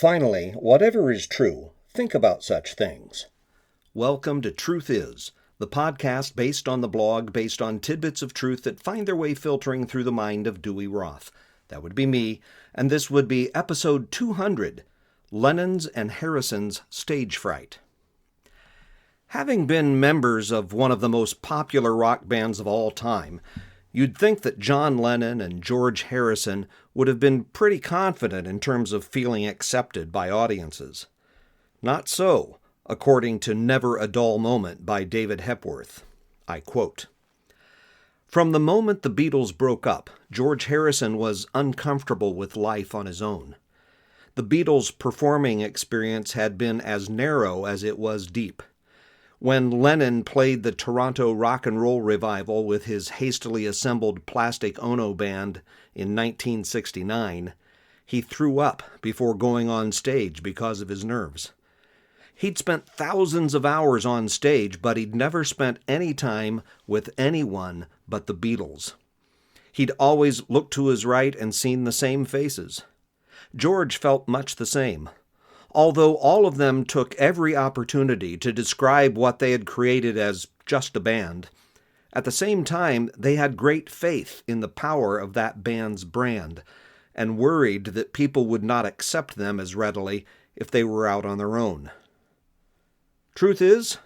Finally, whatever is true, think about such things. Welcome to Truth Is, the podcast based on the blog based on tidbits of truth that find their way filtering through the mind of Dewey Roth. That would be me, and this would be episode 200, Lennon's and Harrison's Stage Fright. Having been members of one of the most popular rock bands of all time, you'd think that John Lennon and George Harrison would have been pretty confident in terms of feeling accepted by audiences. Not so, according to Never a Dull Moment by David Hepworth. I quote, "From the moment the Beatles broke up, George Harrison was uncomfortable with life on his own. The Beatles' performing experience had been as narrow as it was deep. When Lennon played the Toronto rock and roll revival with his hastily assembled Plastic Ono band in 1969, he threw up before going on stage because of his nerves. He'd spent thousands of hours on stage, but he'd never spent any time with anyone but the Beatles. He'd always looked to his right and seen the same faces. George felt much the same. Although all of them took every opportunity to describe what they had created as just a band, at the same time they had great faith in the power of that band's brand and worried that people would not accept them as readily if they were out on their own. Truth is,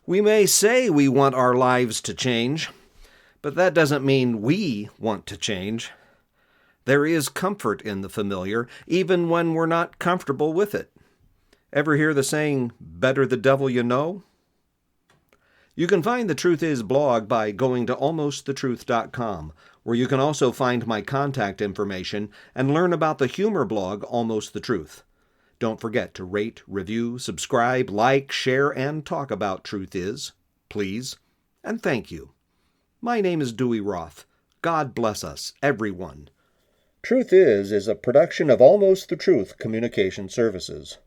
we may say we want our lives to change, but that doesn't mean we want to change. There is comfort in the familiar, even when we're not comfortable with it. Ever hear the saying, better the devil you know? You can find the Truth Is blog by going to almostthetruth.com, where you can also find my contact information and learn about the humor blog Almost the Truth. Don't forget to rate, review, subscribe, like, share, and talk about Truth Is, please, and thank you. My name is Dewey Roth. God bless us, everyone. Truth Is a production of Almost the Truth Communication Services.